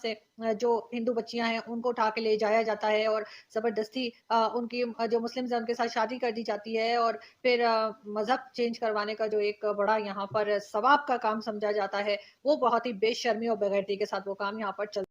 से जो हिंदू बच्चियां हैं उनको उठा के ले जाया जाता है और ज़बरदस्ती उनकी जो मुस्लिम्स हैं उनके साथ शादी कर दी जाती है और फिर मज़हब चेंज करवाने का जो एक बड़ा यहाँ पर सवाब का काम समझा जाता है, वो बहुत ही बेशर्मी और बेगैरती के साथ वो काम यहाँ पर चल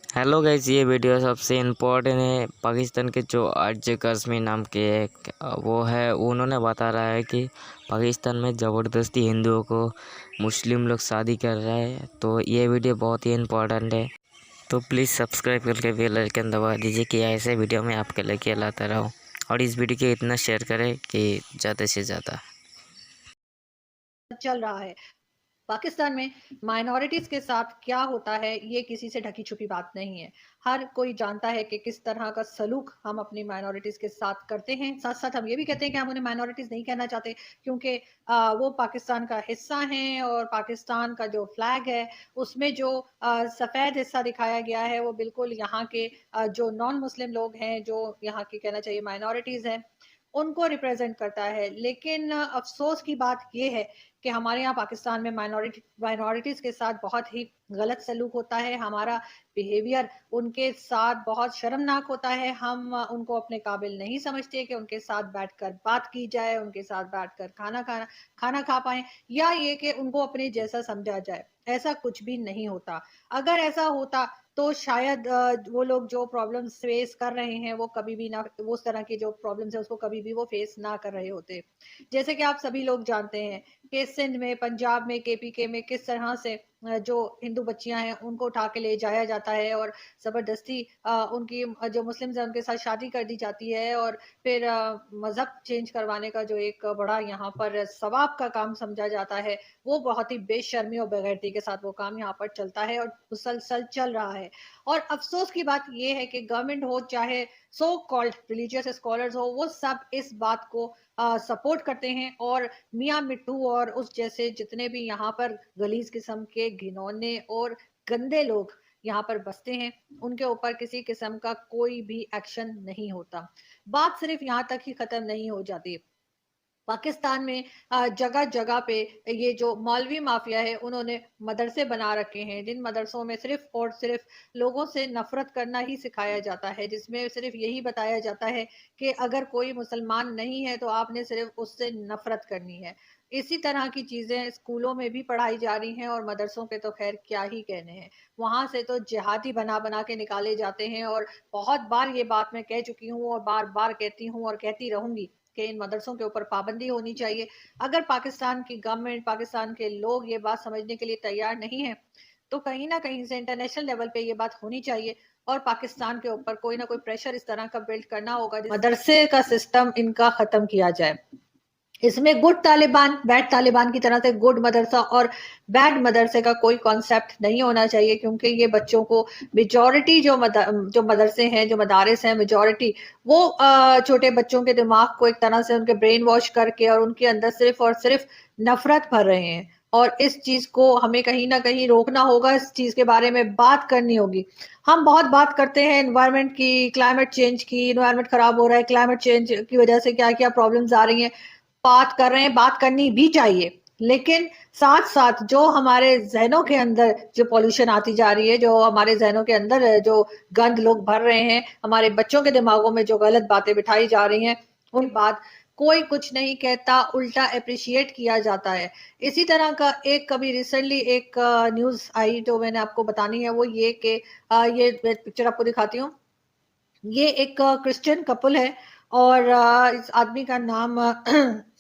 हेलो गाइस, ये वीडियो सबसे इम्पोर्टेंट है। पाकिस्तान के जो आरजे काज़मी नाम के एक वो है, उन्होंने बता रहा है कि पाकिस्तान में ज़बरदस्ती हिंदुओं को मुस्लिम लोग शादी कर रहे हैं। तो ये वीडियो बहुत ही इम्पोर्टेंट है, तो प्लीज़ सब्सक्राइब करके बेल आइकन दबा दीजिए कि ऐसे वीडियो मैं आपके लिए लाता रहूँ। और इस वीडियो को इतना शेयर करें कि ज़्यादा से ज़्यादा। चल रहा है। पाकिस्तान में माइनॉरिटीज के साथ क्या होता है ये किसी से ढकी छुपी बात नहीं है। हर कोई जानता है कि किस तरह का सलूक हम अपनी माइनॉरिटीज के साथ करते हैं। साथ साथ हम ये भी कहते हैं कि हम उन्हें माइनॉरिटीज नहीं कहना चाहते, क्योंकि वो पाकिस्तान का हिस्सा हैं और पाकिस्तान का जो फ्लैग है उसमें जो सफेद हिस्सा दिखाया गया है वो बिल्कुल यहाँ के जो नॉन मुस्लिम लोग हैं, जो यहाँ की कहना चाहिए माइनॉरिटीज हैं, उनको रिप्रेजेंट करता है। लेकिन अफसोस की बात ये है कि हमारे यहाँ पाकिस्तान में माइनॉरिटीज के साथ बहुत ही गलत सलूक होता है। हमारा बिहेवियर उनके साथ बहुत शर्मनाक होता है। हम उनको अपने काबिल नहीं समझते कि उनके साथ बैठकर बात की जाए, उनके साथ बैठकर खाना खा पाए, या ये कि उनको अपने जैसा समझा जाए। ऐसा कुछ भी नहीं होता। अगर ऐसा होता तो शायद वो लोग जो प्रॉब्लम्स फेस कर रहे हैं वो कभी भी ना, वो उस तरह की जो प्रॉब्लम्स है उसको कभी भी वो फेस ना कर रहे होते। जैसे कि आप सभी लोग जानते हैं कि सिंध में, पंजाब में, केपीके में किस तरह से जो हिंदू बच्चियां हैं उनको उठा के ले जाया जाता है और जबरदस्ती उनकी जो मुस्लिम्स हैं उनके साथ शादी कर दी जाती है और फिर मजहब चेंज करवाने का जो एक बड़ा यहाँ पर सवाब का काम समझा जाता है, वो बहुत ही बेशर्मी और बेगैरती के साथ वो काम यहाँ पर चलता है और मुसलसल चल रहा है। और अफसोस की बात ये है कि गवर्नमेंट हो चाहे सो कॉल्ड रिलीजियस स्कॉलर्स हो, वो सब इस बात को सपोर्ट करते हैं और मियाँ मिट्टू और उस जैसे जितने भी यहाँ पर गलीज किस्म के घिनौने और गंदे लोग यहाँ पर बसते हैं, उनके ऊपर किसी किस्म का कोई भी एक्शन नहीं होता। बात सिर्फ यहाँ तक ही खत्म नहीं हो जाती। पाकिस्तान में जगह जगह पे ये जो मौलवी माफिया है उन्होंने मदरसे बना रखे हैं, जिन मदरसों में सिर्फ और सिर्फ लोगों से नफरत करना ही सिखाया जाता है, जिसमें सिर्फ यही बताया जाता है कि अगर कोई मुसलमान नहीं है तो आपने सिर्फ उससे नफरत करनी है। इसी तरह की चीजें स्कूलों में भी पढ़ाई जा रही हैं और मदरसों के तो खैर क्या ही कहने हैं। वहां से तो जिहादी बना बना के निकाले जाते हैं और बहुत बार ये बात मैं कह चुकी हूँ और बार बार कहती हूँ और कहती रहूंगी कि इन मदरसों के ऊपर पाबंदी होनी चाहिए। अगर पाकिस्तान की गवर्नमेंट, पाकिस्तान के लोग ये बात समझने के लिए तैयार नहीं है, तो कहीं ना कहीं से इंटरनेशनल लेवल पे ये बात होनी चाहिए और पाकिस्तान के ऊपर कोई ना कोई प्रेशर इस तरह का बिल्ड करना होगा मदरसे का सिस्टम इनका खत्म किया जाए। इसमें गुड तालिबान, बैड तालिबान की तरह से गुड मदरसा और बैड मदरसे का कोई कॉन्सेप्ट नहीं होना चाहिए, क्योंकि ये बच्चों को मेजॉरिटी जो मदरसे हैं, जो मदारिस हैं, मेजॉरिटी वो छोटे बच्चों के दिमाग को एक तरह से उनके ब्रेन वॉश करके और उनके अंदर सिर्फ और सिर्फ नफरत भर रहे हैं। और इस चीज को हमें कहीं ना कहीं रोकना होगा, इस चीज के बारे में बात करनी होगी। हम बहुत बात करते हैं एनवायरमेंट की, क्लाइमेट चेंज की, एनवायरमेंट खराब हो रहा है, क्लाइमेट चेंज की वजह से क्या क्या प्रॉब्लम्स आ रही हैं, बात कर रहे हैं, बात करनी भी चाहिए। लेकिन साथ साथ जो हमारे जहनों के अंदर जो पॉल्यूशन आती जा रही है, जो हमारे जहनों के अंदर जो गंद लोग भर रहे हैं, हमारे बच्चों के दिमागों में जो गलत बातें बिठाई जा रही हैं, उन बाद कोई कुछ नहीं कहता, उल्टा अप्रिशिएट किया जाता है। इसी तरह का एक कभी रिसेंटली एक न्यूज आई जो मैंने आपको बतानी है, वो ये कि ये पिक्चर आपको दिखाती हूँ। ये एक क्रिश्चियन कपल है और इस आदमी का नाम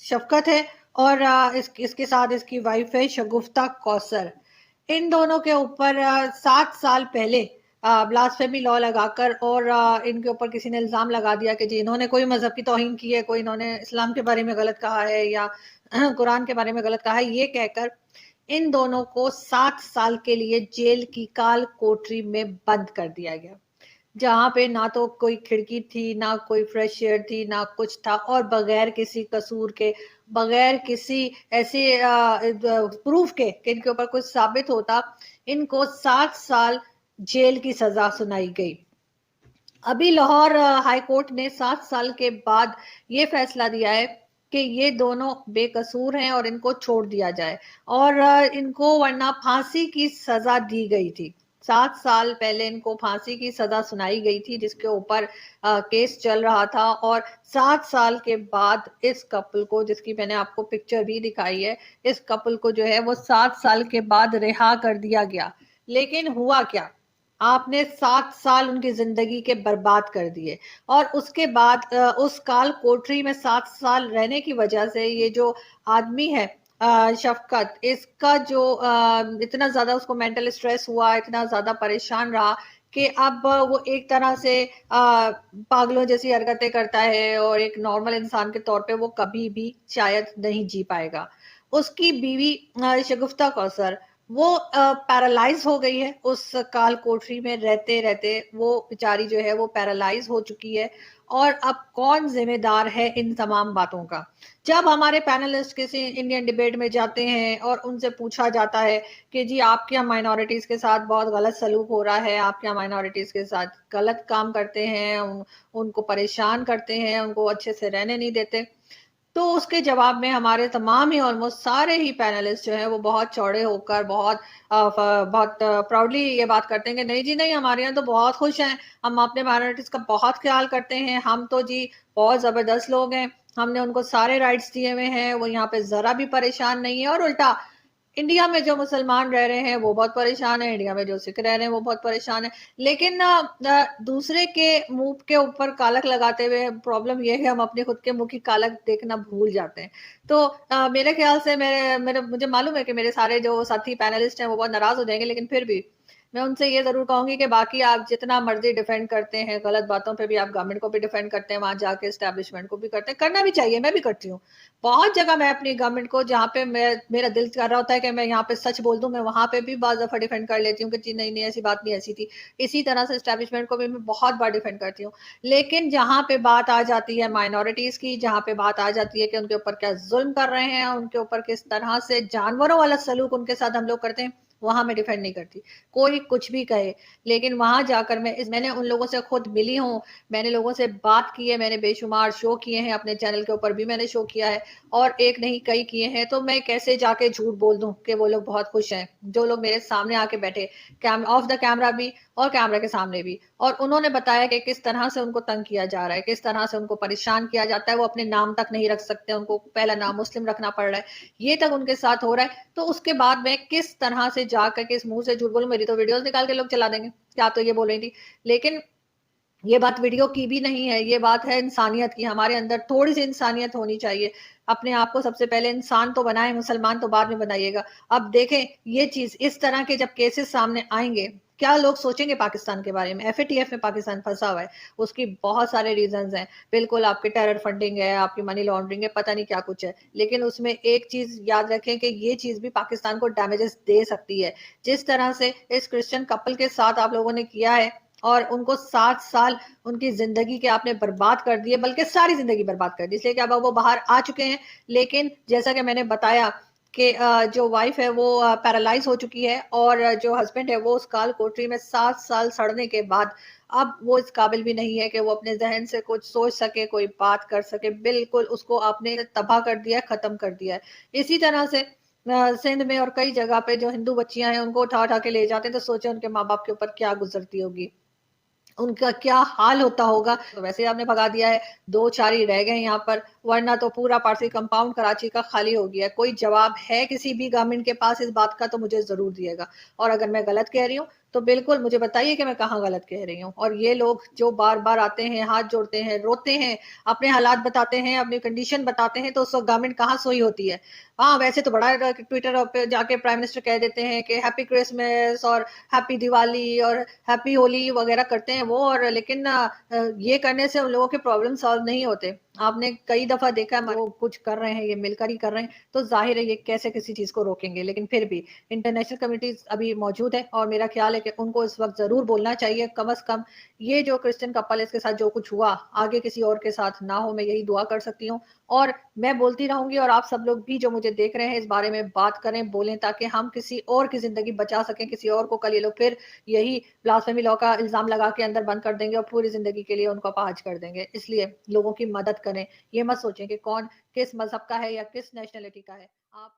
शफकत है और इसके साथ इसकी वाइफ है शगुफ्ता कौसर। इन दोनों के ऊपर 7 साल पहले ब्लास्फेमी लॉ लगाकर और इनके ऊपर किसी ने इल्जाम लगा दिया कि जी इन्होंने कोई मजहब की तौहीन की है, कोई इन्होंने इस्लाम के बारे में गलत कहा है या कुरान के बारे में गलत कहा है, ये कहकर इन दोनों को 7 साल के लिए जेल की काल कोठरी में बंद कर दिया गया, जहाँ पे ना तो कोई खिड़की थी, ना कोई फ्रेश एयर थी, ना कुछ था, और बगैर किसी कसूर के, बगैर किसी ऐसे प्रूफ के कि इनके ऊपर कुछ साबित होता, इनको 7 साल जेल की सजा सुनाई गई। अभी लाहौर हाई कोर्ट ने 7 साल के बाद ये फैसला दिया है कि ये दोनों बेकसूर हैं और इनको छोड़ दिया जाए, और इनको वरना फांसी की सजा दी गई थी। 7 साल पहले इनको फांसी की सजा सुनाई गई थी, जिसके ऊपर केस चल रहा था, और 7 साल के बाद इस कपल को, जिसकी मैंने आपको पिक्चर भी दिखाई है, इस कपल को जो है वो 7 साल के बाद रिहा कर दिया गया। लेकिन हुआ क्या? आपने 7 साल उनकी जिंदगी के बर्बाद कर दिए, और उसके बाद उस काल कोठरी में 7 साल रहने की वजह से ये जो आदमी है, शफकत, इसका जो इतना ज्यादा उसको मेंटल स्ट्रेस हुआ, इतना ज्यादा परेशान रहा कि अब वो एक तरह से पागलों जैसी हरकतें करता है, और एक नॉर्मल इंसान के तौर पे वो कभी भी शायद नहीं जी पाएगा। उसकी बीवी शगुफ्ता कौसर, वो पैरालाइज हो गई है। उस काल कोठरी में रहते रहते वो बेचारी जो है वो पैरालाइज हो चुकी है। और अब कौन जिम्मेदार है इन तमाम बातों का? जब हमारे पैनलिस्ट किसी इंडियन डिबेट में जाते हैं और उनसे पूछा जाता है कि जी आपके यहाँ माइनॉरिटीज के साथ बहुत गलत सलूक हो रहा है, आपके यहाँ माइनॉरिटीज के साथ गलत काम करते हैं, उनको परेशान करते हैं, उनको अच्छे से रहने नहीं देते, तो उसके जवाब में हमारे तमाम ही ऑलमोस्ट सारे ही पैनलिस्ट जो हैं वो बहुत चौड़े होकर बहुत प्राउडली ये बात करते हैं कि नहीं जी नहीं, हमारे यहाँ तो बहुत खुश हैं, हम अपने माइनॉरिटीज का बहुत ख्याल करते हैं, हम तो जी बहुत जबरदस्त लोग हैं, हमने उनको सारे राइट्स दिए हुए हैं, वो यहाँ पे जरा भी परेशान नहीं है। और उल्टा इंडिया में जो मुसलमान रह रहे हैं वो बहुत परेशान है, इंडिया में जो सिख रह रहे हैं वो बहुत परेशान है। लेकिन दूसरे के मुंह के ऊपर कालक लगाते हुए प्रॉब्लम ये है कि हम अपने खुद के मुंह की कालक देखना भूल जाते हैं। तो मेरे ख्याल से मेरे मेरे मुझे मालूम है कि मेरे सारे जो साथी पैनलिस्ट हैं वो बहुत नाराज हो जाएंगे, लेकिन फिर भी मैं उनसे ये जरूर कहूंगी कि बाकी आप जितना मर्जी डिफेंड करते हैं, गलत बातों पे भी आप गवर्नमेंट को भी डिफेंड करते हैं, वहां जाके एस्टेब्लिशमेंट को भी करते हैं, करना भी चाहिए, मैं भी करती हूँ। बहुत जगह मैं अपनी गवर्नमेंट को, जहाँ पे मेरा दिल कर रहा होता है कि मैं यहाँ पे सच बोल दूं, मैं वहां पे भी बहुत दफा डिफेंड कर लेती हूँ कि जी नहीं नहीं, ऐसी बात नहीं, ऐसी थी। इसी तरह से एस्टेब्लिशमेंट को भी मैं बहुत बार डिफेंड करती हूँ। लेकिन जहां पे बात आ जाती है माइनॉरिटीज की, जहां पे बात आ जाती है कि उनके ऊपर क्या जुल्म कर रहे हैं, उनके ऊपर किस तरह से जानवरों वाला सलूक उनके साथ हम लोग करते हैं, वहां मैं डिफेंड नहीं करती, कोई कुछ भी कहे। लेकिन वहां जाकर मैंने उन लोगों से खुद मिली हूँ, मैंने लोगों से बात की है, मैंने बेशुमार शो किए हैं, अपने चैनल के ऊपर भी मैंने शो किया है, और एक नहीं कई किए हैं। तो मैं कैसे जाके झूठ बोल दूं कि वो लोग बहुत खुश हैं, जो लोग मेरे सामने आके बैठे, ऑफ द कैमरा भी और कैमरा के सामने भी, और उन्होंने बताया कि किस तरह से उनको तंग किया जा रहा है, किस तरह से उनको परेशान किया जाता है, वो अपने नाम तक नहीं रख सकते, उनको पहला नाम मुस्लिम रखना पड़ रहा है, ये तक उनके साथ हो रहा है। तो उसके बाद मैं किस तरह से जाकर के इस मुंह से झूठ बोलूं? मेरी तो वीडियोस निकाल के लोग चला देंगे, क्या तो ये बोल रही थी। लेकिन ये बात वीडियो की भी नहीं है, ये बात है इंसानियत की। हमारे अंदर थोड़ी सी इंसानियत होनी चाहिए। अपने आप को सबसे पहले इंसान तो बनाए, मुसलमान तो बाद में बनाइएगा। अब देखें, ये चीज इस तरह के जब केसेस सामने आएंगे, क्या लोग सोचेंगे पाकिस्तान के बारे में? एफएटीएफ में पाकिस्तान फंसा हुआ है, उसकी बहुत सारे रीजंस हैं, बिल्कुल आपके टेरर फंडिंग है, आपकी मनी लॉन्ड्रिंग है, पता नहीं क्या कुछ है। लेकिन उसमें एक चीज याद रखें कि ये चीज भी पाकिस्तान को डैमेजेस दे सकती है। जिस तरह से इस क्रिश्चियन कपल के साथ आप लोगों ने किया है, और उनको 7 साल उनकी जिंदगी के आपने बर्बाद कर दिए, बल्कि सारी जिंदगी बर्बाद कर दी, इसलिए कि अब वो बाहर आ चुके हैं। लेकिन जैसा कि मैंने बताया कि जो वाइफ है वो पैरालाइज हो चुकी है, और जो हस्बैंड है वो उस काल कोठरी में 7 साल सड़ने के बाद अब वो इस काबिल भी नहीं है कि वो अपने जहन से कुछ सोच सके, कोई बात कर सके। बिल्कुल उसको आपने तबाह कर दिया है, खत्म कर दिया है। इसी तरह से सिंध में और कई जगह पे जो हिंदू बच्चियां हैं उनको उठा उठा के ले जाते हैं, तो सोचे उनके माँ बाप के ऊपर क्या गुजरती होगी, उनका क्या हाल होता होगा। तो वैसे ही आपने भगा दिया है, 2-4 ही रह गए यहाँ पर, वरना तो पूरा पारसी कंपाउंड कराची का खाली हो गया। कोई जवाब है किसी भी गवर्नमेंट के पास इस बात का तो मुझे जरूर दिएगा, और अगर मैं गलत कह रही हूँ तो बिल्कुल मुझे बताइए कि मैं कहाँ गलत कह रही हूँ। और ये लोग जो बार बार आते हैं, हाथ जोड़ते हैं, रोते हैं, अपने हालात बताते हैं, अपनी कंडीशन बताते हैं, तो उस वक्त गवर्नमेंट कहाँ सोई होती है? हाँ, वैसे तो बड़ा ट्विटर पे जाके प्राइम मिनिस्टर कह देते हैं कि हैप्पी क्रिसमस और हैप्पी दिवाली और हैप्पी होली वगैरह करते हैं वो, और लेकिन ये करने से उन लोगों के प्रॉब्लम सॉल्व नहीं होते। आपने कई दफा देखा है वो कुछ कर रहे हैं, ये मिलकर ही कर रहे हैं, तो जाहिर है ये कैसे किसी चीज को रोकेंगे। लेकिन फिर भी इंटरनेशनल कम्युनिटीज अभी मौजूद है, और मेरा ख्याल है कि उनको इस वक्त जरूर बोलना चाहिए, कम अज कम ये जो क्रिश्चियन कपल इसके साथ जो कुछ हुआ आगे किसी और के साथ ना हो, मैं यही दुआ कर सकती हूँ। और मैं बोलती रहूँगी और आप सब लोग भी जो मुझे देख रहे हैं इस बारे में बात करें, बोलें ताकि हम किसी और की ज़िंदगी बचा सकें, किसी और को कल ये लोग फिर यही ब्लास्फेमी लॉ का इल्ज़ाम लगा के अंदर बंद कर देंगे और पूरी ज़िंदगी के लिए उनको अपाहिज कर देंगे। इसलिए लोगों की मदद करें, ये मत सोचें कि कौन किस मज़हब का है या किस नेशनैलिटी का है। आप